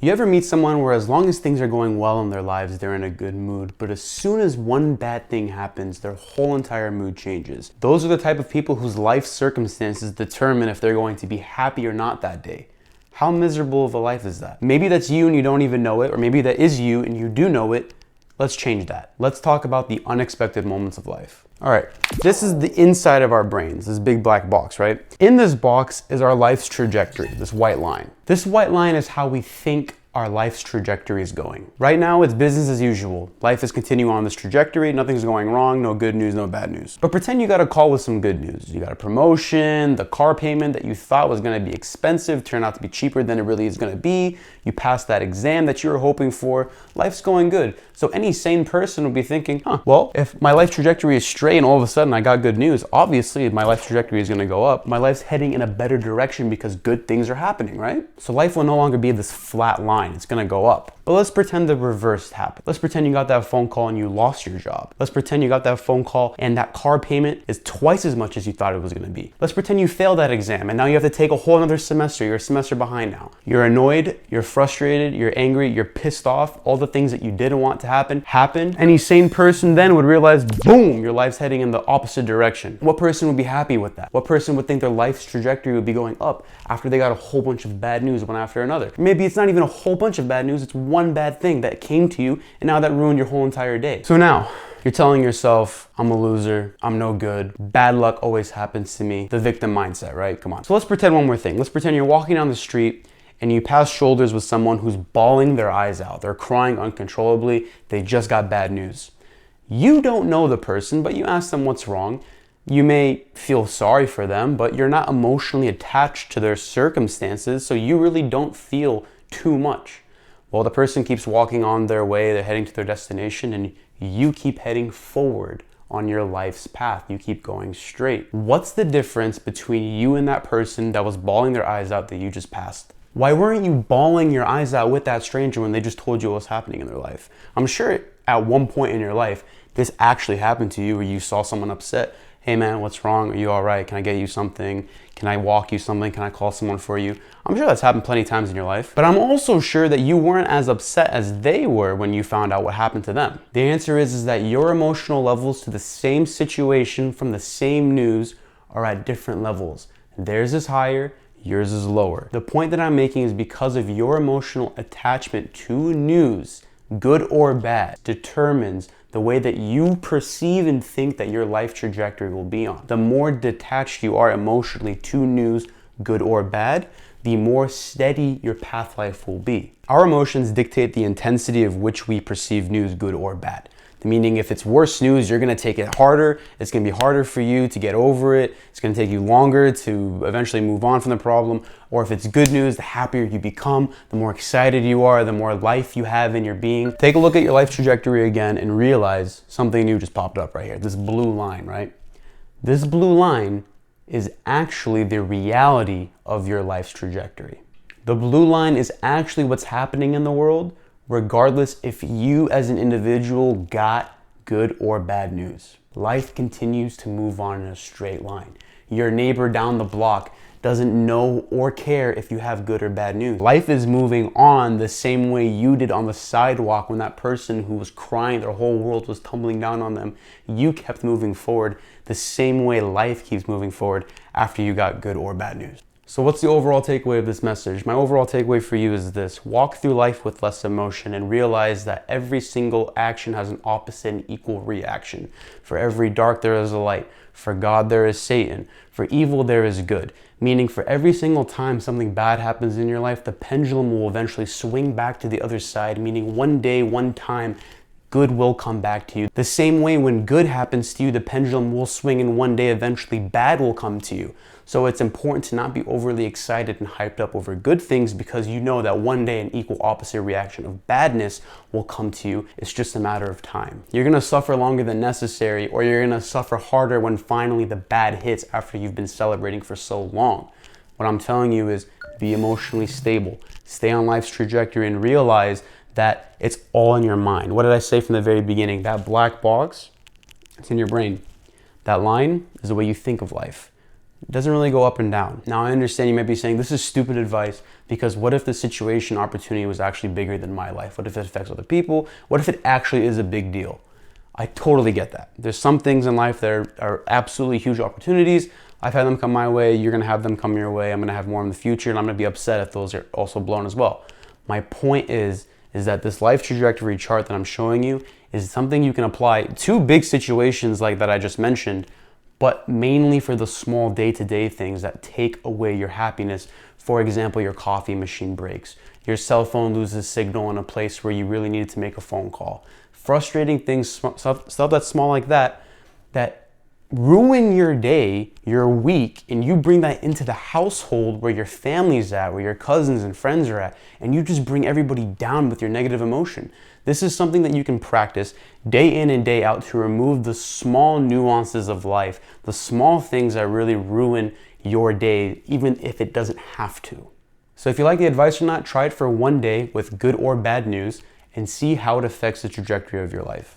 You ever meet someone where as long as things are going well in their lives, they're in a good mood, but as soon as one bad thing happens, their whole entire mood changes? Those are the type of people whose life circumstances determine if they're going to be happy or not that day. How miserable of a life is that? Maybe that's you and you don't even know it, or maybe that is you and you do know it. Let's change that. Let's talk about the unexpected moments of life. All right, this is the inside of our brains, this big black box, right? In this box is our life's trajectory, this white line. This white line is how we think our life's trajectory is going. Right now, it's business as usual. Life is continuing on this trajectory, nothing's going wrong, no good news, no bad news. But pretend you got a call with some good news. You got a promotion, the car payment that you thought was gonna be expensive turned out to be cheaper than it really is gonna be. You passed that exam that you were hoping for. Life's going good. So any sane person would be thinking, well, if my life trajectory is straight and all of a sudden I got good news, obviously my life trajectory is gonna go up. My life's heading in a better direction because good things are happening, right? So life will no longer be this flat line. It's gonna go up. But let's pretend the reverse happened. Let's pretend you got that phone call and you lost your job. Let's pretend you got that phone call and that car payment is twice as much as you thought it was gonna be. Let's pretend you failed that exam and now you have to take a whole other semester. You're a semester behind now. You're annoyed, you're frustrated, you're angry, you're pissed off. All the things that you didn't want to happen happened. Any sane person then would realize, boom, your life's heading in the opposite direction. What person would be happy with that? What person would think their life's trajectory would be going up after they got a whole bunch of bad news one after another? Maybe it's not even a whole bunch of bad news, it's one bad thing that came to you and now that ruined your whole entire day. So now, you're telling yourself, I'm a loser, I'm no good, bad luck always happens to me. The victim mindset, right? Come on. So let's pretend one more thing. Let's pretend you're walking down the street and you pass shoulders with someone who's bawling their eyes out. They're crying uncontrollably. They just got bad news. You don't know the person, but you ask them what's wrong. You may feel sorry for them, but you're not emotionally attached to their circumstances, so you really don't feel too much. Well, the person keeps walking on their way, they're heading to their destination, and you keep heading forward on your life's path. You keep going straight. What's the difference between you and that person that was bawling their eyes out that you just passed? Why weren't you bawling your eyes out with that stranger when they just told you what was happening in their life? I'm sure at one point in your life, this actually happened to you where you saw someone upset. Hey man, what's wrong? Are you all right? Can I get you something? Can I walk you something? Can I call someone for you? I'm sure that's happened plenty of times in your life. But I'm also sure that you weren't as upset as they were when you found out what happened to them. The answer is that your emotional levels to the same situation from the same news are at different levels. Theirs is higher, yours is lower. The point that I'm making is because of your emotional attachment to news, good or bad, determines the way that you perceive and think that your life trajectory will be on. The more detached you are emotionally to news, good or bad, the more steady your path life will be. Our emotions dictate the intensity of which we perceive news, good or bad. Meaning if it's worse news, you're gonna take it harder. It's gonna be harder for you to get over it. It's gonna take you longer to eventually move on from the problem. Or if it's good news, the happier you become, the more excited you are, the more life you have in your being. Take a look at your life trajectory again and realize something new just popped up right here. This blue line, right? This blue line is actually the reality of your life's trajectory. The blue line is actually what's happening in the world, regardless if you as an individual got good or bad news. Life continues to move on in a straight line. Your neighbor down the block doesn't know or care if you have good or bad news. Life is moving on the same way you did on the sidewalk when that person who was crying, their whole world was tumbling down on them. You kept moving forward the same way life keeps moving forward after you got good or bad news. So what's the overall takeaway of this message? My overall takeaway for you is this: walk through life with less emotion and realize that every single action has an opposite and equal reaction. For every dark there is a light. For God there is Satan. For evil there is good. Meaning for every single time something bad happens in your life, the pendulum will eventually swing back to the other side, meaning one day, one time, good will come back to you. The same way when good happens to you, the pendulum will swing and one day eventually bad will come to you. So it's important to not be overly excited and hyped up over good things because you know that one day an equal opposite reaction of badness will come to you. It's just a matter of time. You're gonna suffer longer than necessary, or you're gonna suffer harder when finally the bad hits after you've been celebrating for so long. What I'm telling you is be emotionally stable, stay on life's trajectory, and realize that it's all in your mind. What did I say from the very beginning? That black box, it's in your brain. That line is the way you think of life. It doesn't really go up and down. Now, I understand you might be saying this is stupid advice because what if the situation opportunity was actually bigger than my life? What if it affects other people? What if it actually is a big deal? I totally get that. There's some things in life that are absolutely huge opportunities. I've had them come my way. You're going to have them come your way. I'm going to have more in the future, and I'm going to be upset if those are also blown as well. My point is that this life trajectory chart that I'm showing you is something you can apply to big situations like that I just mentioned, but mainly for the small day-to-day things that take away your happiness. For example, your coffee machine breaks, your cell phone loses signal in a place where you really needed to make a phone call. Frustrating things, stuff that's small like that, that ruin your day, your week, and you bring that into the household where your family's at, where your cousins and friends are at, and you just bring everybody down with your negative emotion. This is something that you can practice day in and day out to remove the small nuances of life, the small things that really ruin your day, even if it doesn't have to. So if you like the advice or not, try it for one day with good or bad news and see how it affects the trajectory of your life.